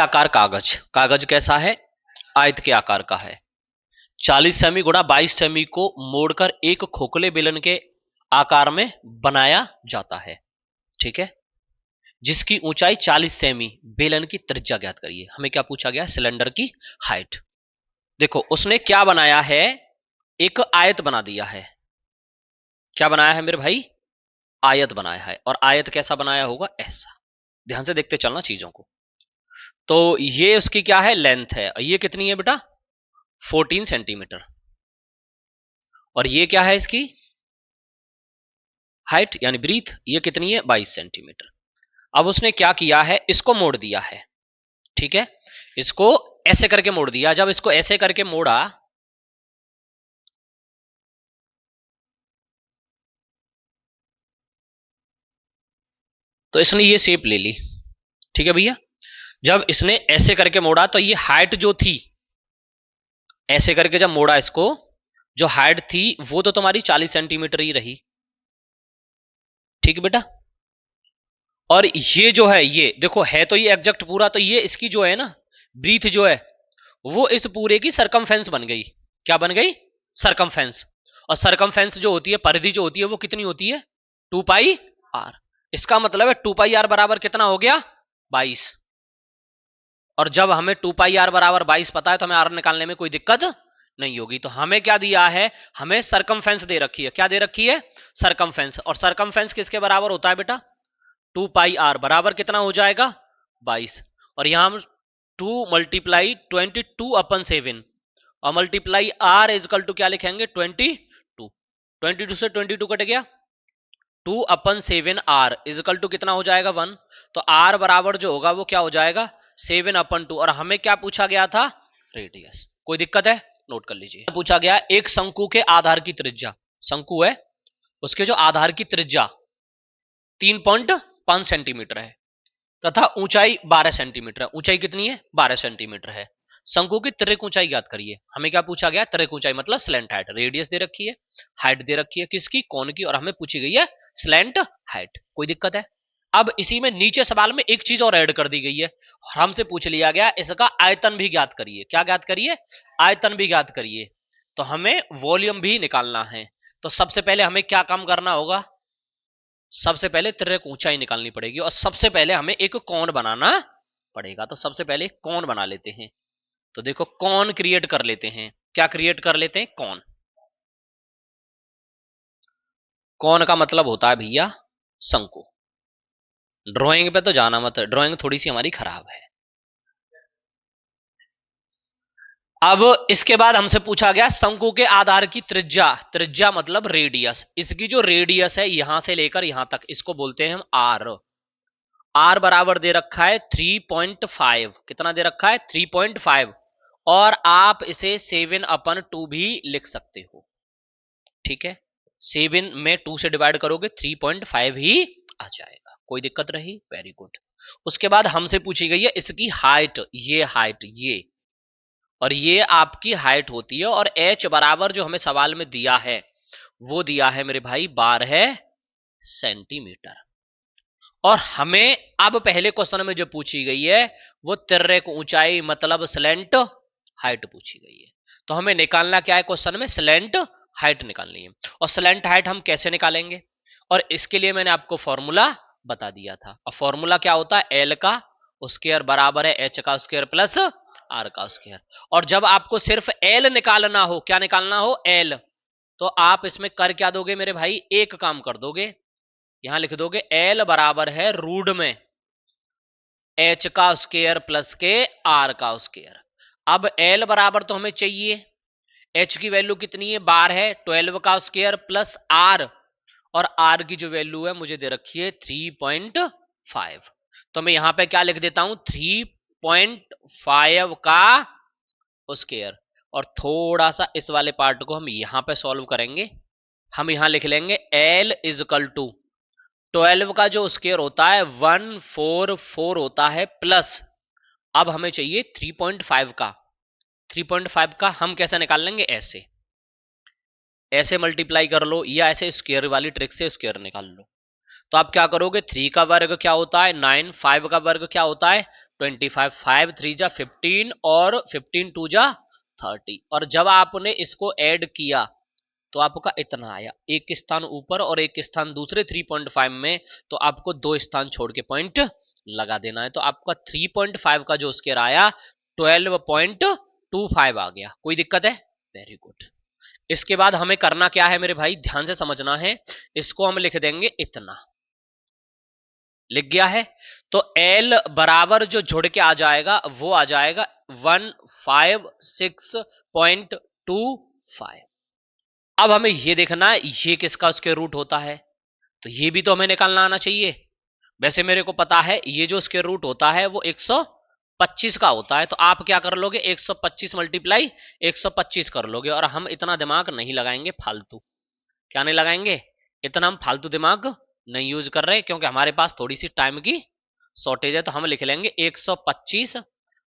आकार कागज, कागज कैसा है? आयत के आकार का है। 40 सेमी गुणा 22 सेमी को मोड़कर एक खोखले बेलन के आकार में बनाया जाता है। ठीक है, जिसकी ऊंचाई 40 सेमी, बेलन की त्रिज्या ज्ञात करिए। हमें क्या पूछा गया? सिलेंडर की हाइट। देखो उसने क्या बनाया है, एक आयत बना दिया है। क्या बनाया है मेरे भाई? आयत बनाया है। और आयत कैसा बनाया होगा? ऐसा। ध्यान से देखते चलना चीजों को। तो ये उसकी क्या है? लेंथ है। ये कितनी है बेटा? 14 सेंटीमीटर। और ये क्या है इसकी? हाइट यानी ब्रीथ। ये कितनी है? 22 सेंटीमीटर। अब उसने क्या किया है? इसको मोड़ दिया है। ठीक है, इसको ऐसे करके मोड़ दिया। जब इसको ऐसे करके मोड़ा तो इसने ये शेप ले ली। ठीक है भैया, जब इसने ऐसे करके मोड़ा तो ये हाइट जो थी, ऐसे करके जब मोड़ा इसको, जो हाइट थी वो तो तुम्हारी 40 सेंटीमीटर ही रही। ठीक बेटा, और ये जो है, ये देखो है तो ये एग्जैक्ट पूरा, तो ये इसकी जो है ना ब्रीथ जो है वो इस पूरे की सरकमफेंस बन गई। क्या बन गई? सरकमफेंस। और सरकमफेंस जो होती है, परिधि जो होती है, वो कितनी होती है? 2 पाई आर। इसका मतलब है 2 पाई आर बराबर कितना हो गया? 22। और जब हमें 2 पाई आर बराबर 22 पता है तो हमें आर निकालने में कोई दिक्कत नहीं होगी। तो हमें क्या दिया है? हमें सरकमफेंस दे रखी है। क्या दे रखी है? सरकमफेंस। और सरकमफेंस किसके बराबर होता है बेटा? 2 पाई आर बराबर कितना हो जाएगा? 22। और यहां हम 2 मल्टीप्लाई 22/7 और मल्टीप्लाई आर इजकल टू क्या लिखेंगे? 22। 22 से 22 कट गया, 2/7 आर इजकल टू कितना हो जाएगा? 1। तो आर बराबर जो होगा वो क्या हो जाएगा? 7/2। और हमें क्या पूछा गया था? रेडियस। कोई दिक्कत है? नोट कर लीजिए। पूछा गया एक शंकु के आधार की त्रिज्या, शंकु है उसके जो आधार की त्रिज्या 3.5 सेंटीमीटर है तथा ऊंचाई 12 सेंटीमीटर है। ऊंचाई कितनी है? 12 सेंटीमीटर है। शंकु की त्रिक ऊंचाई ज्ञात करिए। हमें क्या पूछा गया? त्रिक ऊंचाई मतलब स्लैंट हाइट। रेडियस दे रखी है, हाइट दे रखी है किसकी? कोण की। और हमें पूछी गई है स्लैंट हाइट। कोई दिक्कत है? अब इसी में नीचे सवाल में एक चीज और ऐड कर दी गई है और हमसे पूछ लिया गया इसका आयतन भी ज्ञात करिए। क्या ज्ञात करिए? आयतन भी ज्ञात करिए। तो हमें वॉल्यूम भी निकालना है। तो सबसे पहले हमें क्या काम करना होगा? सबसे पहले त्रिक ऊंचाई निकालनी पड़ेगी और सबसे पहले हमें एक कोण बनाना पड़ेगा। तो सबसे पहले कोण बना लेते हैं। तो देखो कोण क्रिएट कर लेते हैं। क्या क्रिएट कर लेते हैं? कोण। कोण का मतलब होता है भैया शंकु। ड्राइंग पे तो जाना मत, ड्राइंग थोड़ी सी हमारी खराब है। अब इसके बाद हमसे पूछा गया शंकु के आधार की त्रिज्या। त्रिज्या मतलब रेडियस। इसकी जो रेडियस है यहां से लेकर यहां तक, इसको बोलते हैं हम आर। आर बराबर दे रखा है 3.5। कितना दे रखा है? 3.5। और आप इसे 7/2 भी लिख सकते हो। ठीक है, 7 में 2 से डिवाइड करोगे 3.5 ही आ जाएगा। कोई दिक्कत रही? Very good. उसके बाद हमसे पूछी गई है इसकी हाइट। ये हाइट, ये और ये आपकी हाइट होती है। और h बराबर जो हमें सवाल में दिया है वो दिया है मेरे भाई 12 सेंटीमीटर। और हमें अब पहले क्वेश्चन में जो पूछी गई है वो तिर्यक ऊंचाई मतलब स्लैंट हाइट पूछी गई है। तो हमें निकालना क्या है क्वेश्चन में? स्लैंट हाइट निकालनी है। और स्लैंट हाइट हम कैसे निकालेंगे? और इसके लिए मैंने आपको फॉर्मूला बता दिया था। और फॉर्मूला क्या होता है? एल का स्क्वायर बराबर है एच का स्क्वायर प्लस आर का स्क्वायर। और जब आपको सिर्फ एल निकालना हो, क्या निकालना हो? एल, तो आप इसमें कर क्या दोगे मेरे भाई? एक काम कर दोगे, यहां लिख दोगे एल बराबर है रूट में एच का स्क्वायर प्लस के आर का स्क्वायर। अब एल बराबर तो हमें चाहिए, एच की वैल्यू कितनी है? 12, 12 का स्क्वायर प्लस आर, और आर की जो वैल्यू है मुझे दे रखी है 3.5। तो मैं यहां पे क्या लिख देता हूं? 3.5 का स्क्वायर। और थोड़ा सा इस वाले पार्ट को हम यहां पे सॉल्व करेंगे। हम यहां लिख लेंगे एल इजकल टू 12 का जो स्क्वायर होता है 144 होता है प्लस, अब हमें चाहिए 3.5 का। 3.5 का हम कैसे निकाल लेंगे? ऐसे, ऐसे मल्टीप्लाई कर लो या ऐसे स्क्वायर वाली ट्रिक से स्क्वायर निकाल लो। तो आप क्या करोगे? 3 का वर्ग क्या होता है? 9, 5 का वर्ग क्या होता है? 25, 5 3 जा 15 और 15 2 जा 30। और जब आपने इसको ऐड किया तो आपका इतना आया, एक स्थान ऊपर और एक स्थान दूसरे 3.5 में, तो आपको 2 स्थान छोड़ के पॉइंट लगा देना है। तो आपका 3.5 का जो स्क्वायर आया 12.25 आ गया। कोई दिक्कत है? Very good. इसके बाद हमें करना क्या है मेरे भाई, ध्यान से समझना है। इसको हम लिख देंगे इतना, लिख गया है। तो L बराबर जो जुड़ के आ जाएगा वो आ जाएगा 156.25। अब हमें ये देखना है ये किसका उसके रूट होता है, तो ये भी तो हमें निकालना आना चाहिए। वैसे मेरे को पता है ये जो उसके रूट होता है वो 125 का होता है, तो आप क्या कर लोगे 125 मल्टीप्लाई 125 कर लोगे। और हम इतना दिमाग नहीं लगाएंगे फालतू। क्या नहीं लगाएंगे? इतना हम फालतू दिमाग नहीं यूज कर रहे, क्योंकि हमारे पास थोड़ी सी टाइम की शॉर्टेज है। तो हम लिख लेंगे 125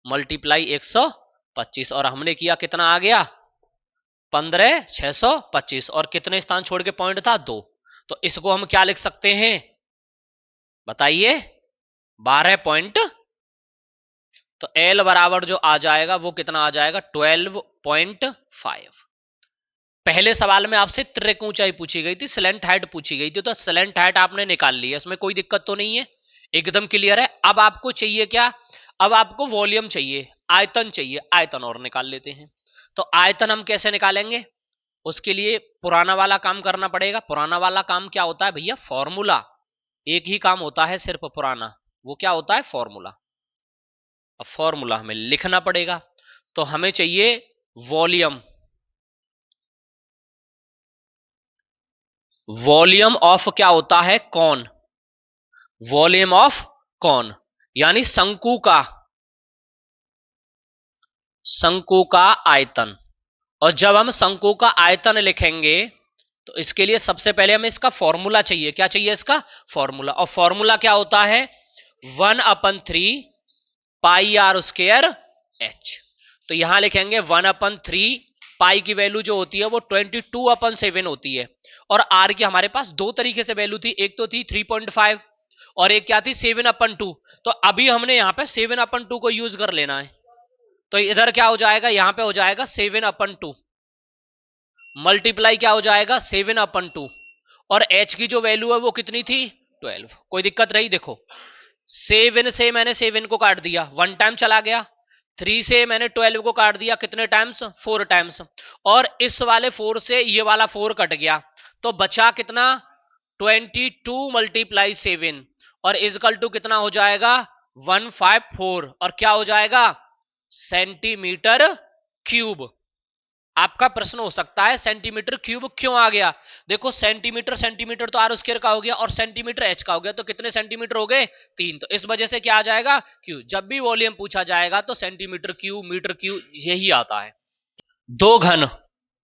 मल्टीप्लाई 125, और हमने किया कितना आ गया 15,625। और कितने स्थान छोड़ के पॉइंट था 2, तो इसको हम क्या लिख सकते हैं बताइए 12 पॉइंट। तो L बराबर जो आ जाएगा वो कितना आ जाएगा 12.5। पहले सवाल में आपसे त्रिक ऊंचाई पूछी गई थी, स्लेंट हाइट पूछी गई थी, तो स्लेंट हाइट आपने निकाल ली है, इसमें कोई दिक्कत तो नहीं है, एकदम क्लियर है। अब आपको चाहिए क्या, अब आपको वॉल्यूम चाहिए, आयतन चाहिए। आयतन और निकाल लेते हैं। तो आयतन हम कैसे निकालेंगे, उसके लिए पुराना वाला काम करना पड़ेगा। पुराना वाला काम क्या होता है भैया, फॉर्मूला। एक ही काम होता है सिर्फ पुराना, वो क्या होता है फॉर्मूला। अब फॉर्मूला हमें लिखना पड़ेगा, तो हमें चाहिए वॉल्यूम। वॉल्यूम ऑफ क्या होता है कौन, वॉल्यूम ऑफ कौन, यानी शंकु का आयतन। और जब हम शंकु का आयतन लिखेंगे तो इसके लिए सबसे पहले हमें इसका फॉर्मूला चाहिए। क्या चाहिए इसका फॉर्मूला, और फॉर्मूला क्या होता है 1/3 पाई आर स्क्वायर एच। तो यहां लिखेंगे 1/3 पाई की वैल्यू जो होती है वो 22/7 होती है। और आर की हमारे पास दो तरीके से वैल्यू थी, एक तो थी 3.5 और एक क्या थी 7/2। तो अभी हमने यहां पे 7/2 को यूज कर लेना है। तो इधर क्या हो जाएगा, यहां पे हो जाएगा 7/2 मल्टीप्लाई क्या हो जाएगा 7/2, और h की जो वैल्यू है वो कितनी थी 12। कोई दिक्कत रही? देखो 7 से मैंने 7 को काट दिया, 1 टाइम चला गया। 3 से मैंने 12 को काट दिया, कितने टाइम्स 4 टाइम्स। और इस वाले 4 से ये वाला 4 कट गया, तो बचा कितना 22 मल्टीप्लाई 7, और इजकल टू कितना हो जाएगा 154, और क्या हो जाएगा सेंटीमीटर क्यूब। आपका प्रश्न हो सकता है सेंटीमीटर क्यूब क्यों आ गया। देखो सेंटीमीटर सेंटीमीटर तो आर स्क्वायर का हो गया और सेंटीमीटर एच का हो गया, तो कितने सेंटीमीटर हो गए 3। तो इस वजह से क्या आ जाएगा क्यू। जब भी वॉल्यूम पूछा जाएगा तो सेंटीमीटर क्यूब मीटर क्यूब यही आता है। दो घन,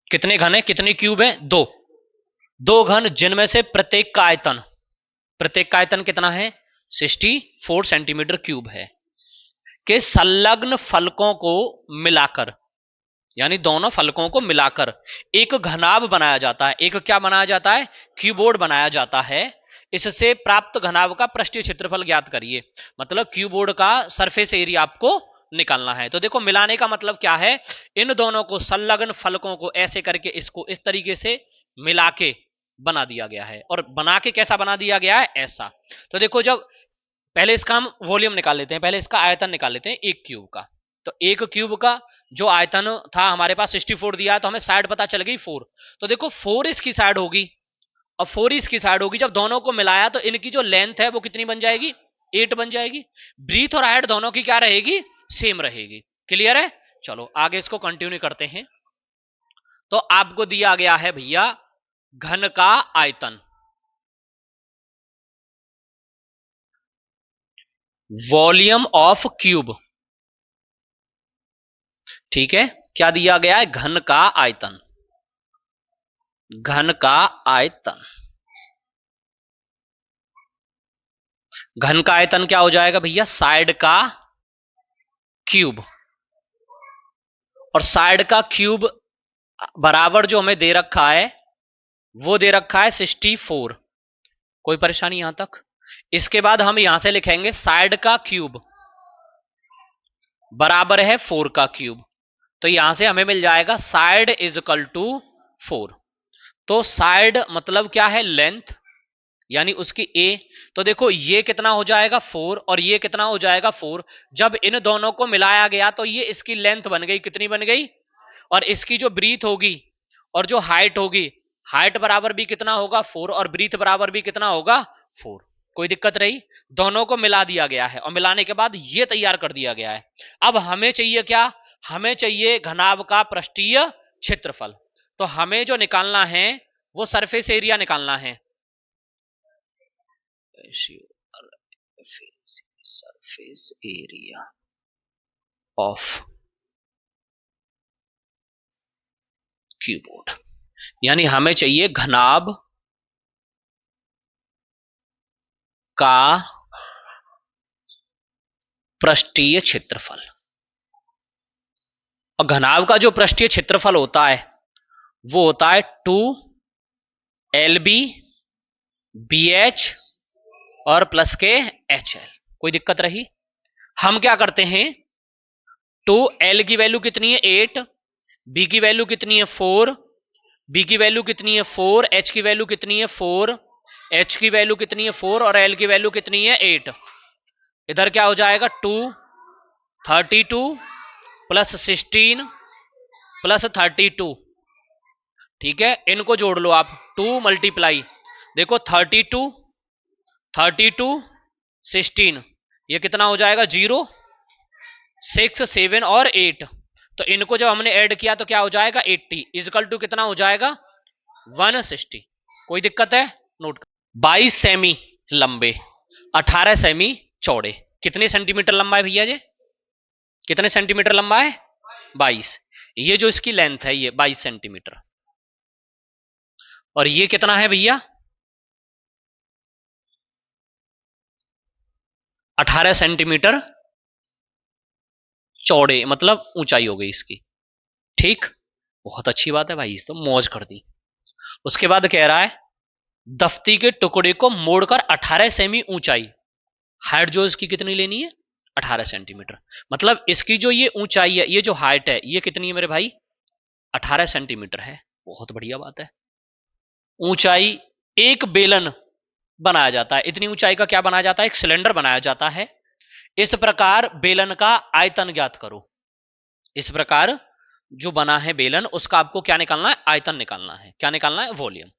कितने घन है कितने क्यूब है 2। दो घन जिनमें से प्रत्येक का आयतन कितना है 64 सेंटीमीटर क्यूब है, के संलग्न फलकों को मिलाकर, यानी दोनों फलकों को मिलाकर एक घनाभ बनाया जाता है। एक क्या बनाया जाता है क्यूबोर्ड बनाया जाता है। इससे प्राप्त घनाभ का पृष्ठीय क्षेत्रफल ज्ञात करिए। मतलब क्यूबोर्ड का सरफेस एरिया आपको निकालना है। तो देखो मिलाने का मतलब क्या है, इन दोनों को संलग्न फलकों को ऐसे करके इसको इस तरीके से मिला के बना दिया गया है। और बना के कैसा बना दिया गया है ऐसा। तो देखो जब पहले इसका हम वॉल्यूम निकाल लेते हैं, पहले इसका आयतन निकाल लेते हैं एक क्यूब का। तो एक क्यूब का जो आयतन था हमारे पास 64 दिया है, तो हमें साइड पता चल गई 4। तो देखो 4 इसकी साइड होगी और 4 इसकी साइड होगी। जब दोनों को मिलाया तो इनकी जो लेंथ है वो कितनी बन जाएगी 8 बन जाएगी। ब्रीथ और हाइट दोनों की क्या रहेगी सेम रहेगी। क्लियर है? चलो आगे इसको कंटिन्यू करते हैं। तो आपको दिया गया है भैया घन का आयतन, वॉल्यूम ऑफ क्यूब। ठीक है, क्या दिया गया है घन का आयतन, घन का आयतन। घन का आयतन क्या हो जाएगा भैया साइड का क्यूब। और साइड का क्यूब बराबर जो हमें दे रखा है वो दे रखा है 64। कोई परेशानी यहां तक? इसके बाद हम यहां से लिखेंगे साइड का क्यूब। बराबर है 4 का क्यूब। तो यहां से हमें मिल जाएगा साइड इज इक्वल टू 4। तो साइड मतलब क्या है, लेंथ, यानी उसकी ए। तो देखो ये कितना हो जाएगा 4 और ये कितना हो जाएगा 4। जब इन दोनों को मिलाया गया तो ये इसकी लेंथ बन गई, कितनी बन गई, और इसकी जो ब्रीथ होगी और जो हाइट होगी, हाइट बराबर भी कितना होगा 4 और ब्रीथ बराबर भी कितना होगा 4। कोई दिक्कत रही? दोनों को मिला दिया गया है और मिलाने के बाद ये तैयार कर दिया गया है। अब हमें चाहिए क्या, हमें चाहिए घनाभ का पृष्ठीय क्षेत्रफल। तो हमें जो निकालना है वो सरफेस एरिया निकालना है। सरफेस एरिया ऑफ क्यूबोर्ड, यानी हमें चाहिए घनाभ का पृष्ठीय क्षेत्रफल। और घनाभ का जो पृष्ठीय क्षेत्रफल होता है वो होता है 2LB BH और प्लस के HL। कोई दिक्कत रही? हम क्या करते हैं, 2L की वैल्यू कितनी है 8, B की वैल्यू कितनी है 4, B की वैल्यू कितनी है 4, H की वैल्यू कितनी है 4, H की वैल्यू कितनी है 4 और L की वैल्यू कितनी है 8। इधर क्या हो जाएगा 32 प्लस 16 प्लस 32। ठीक है, इनको जोड़ लो आप, 2 मल्टीप्लाई, देखो 32 16, ये कितना हो जाएगा 0 6 7 और 8। तो इनको जब हमने ऐड किया तो क्या हो जाएगा 80 इजकल टू कितना हो जाएगा 160। कोई दिक्कत है? नोट। 22 सेमी लंबे 18 सेमी चौड़े, कितने सेंटीमीटर लंबा है भैया जी, कितने सेंटीमीटर लंबा है 22। ये जो इसकी लेंथ है ये 22 सेंटीमीटर, और ये कितना है भैया 18 सेंटीमीटर चौड़े, मतलब ऊंचाई हो गई इसकी। ठीक, बहुत अच्छी बात है भाई, इस तो मौज कर दी। उसके बाद कह रहा है दफ्ती के टुकड़े को मोड़कर 18 सेमी ऊंचाई, हाइट जो इसकी कितनी लेनी है 18 सेंटीमीटर। मतलब इसकी जो ये ऊंचाई है, ये जो हाइट है ये कितनी है मेरे भाई 18 सेंटीमीटर है। बहुत बढ़िया बात है। ऊंचाई एक बेलन बनाया जाता है, इतनी ऊंचाई का क्या बनाया जाता है, एक सिलेंडर बनाया जाता है। इस प्रकार बेलन का आयतन ज्ञात करो। इस प्रकार जो बना है बेलन उसका आपको क्या निकालना है, आयतन निकालना है। क्या निकालना है, वॉल्यूम।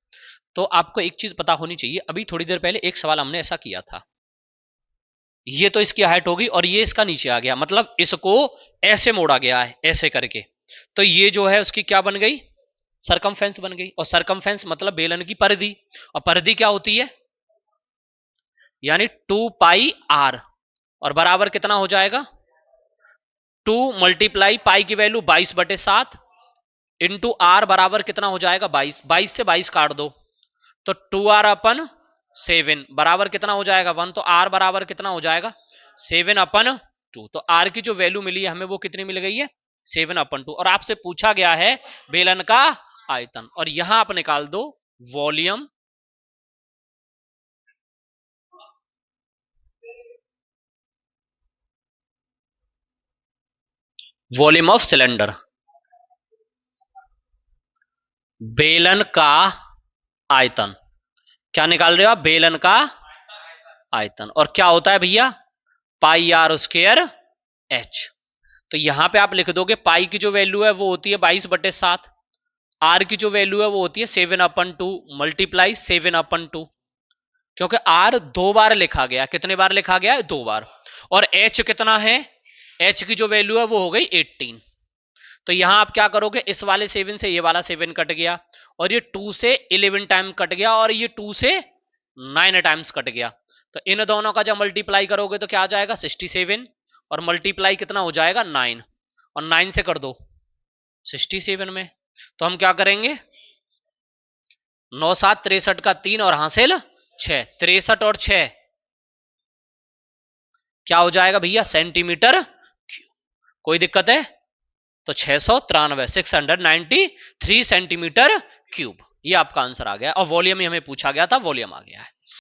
तो आपको एक चीज पता होनी चाहिए, अभी थोड़ी देर पहले एक सवाल हमने ऐसा किया था, ये तो इसकी हाइट होगी और ये इसका नीचे आ गया, मतलब इसको ऐसे मोड़ा गया है ऐसे करके, तो ये जो है उसकी क्या बन गई, सरकमफेरेंस बन गई। और सरकमफेरेंस मतलब बेलन की परिधि, और परिधि क्या होती है, यानी 2 पाई आर, और बराबर कितना हो जाएगा 2 मल्टीप्लाई पाई की वैल्यू 22/7 इंटू आर बराबर कितना हो जाएगा 22, 22 से 22 काट दो तो 2r/7 बराबर कितना हो जाएगा 1। तो r बराबर कितना हो जाएगा 7/2। तो r की जो वैल्यू मिली है हमें वो कितनी मिल गई है 7/2। और आपसे पूछा गया है बेलन का आयतन, और यहां आप निकाल दो वॉल्यूम ऑफ सिलेंडर, बेलन का आयतन। क्या निकाल रहे हो आप, बेलन का आयतन। और क्या होता है भैया पाई आर स्क्वायर एच। तो यहां पे आप लिख दोगे पाई की जो वैल्यू है वो होती है 22/7, आर की जो वैल्यू है वो होती है 7/2 मल्टीप्लाई 7/2, क्योंकि आर 2 बार लिखा गया, कितने बार लिखा गया है 2 बार। और एच कितना है, एच की जो वैल्यू है वो हो गई 18। तो यहां आप क्या करोगे, इस वाले 7 से ये वाला 7 कट गया, और ये 2 से 11 टाइम कट गया, और ये 2 से 9 टाइम्स कट गया। तो इन दोनों का जब मल्टीप्लाई करोगे तो क्या आ जाएगा 67, और मल्टीप्लाई कितना हो जाएगा 9, और 9 से कर दो 67 में। तो हम क्या करेंगे 9 7 63 का 3 और हासिल 6, 63 और 6 क्या हो जाएगा भैया सेंटीमीटर क्यूब। कोई दिक्कत है? तो 693 सेंटीमीटर क्यूब, ये आपका आंसर आ गया। और वॉल्यूम ही हमें पूछा गया था, वॉल्यूम आ गया है।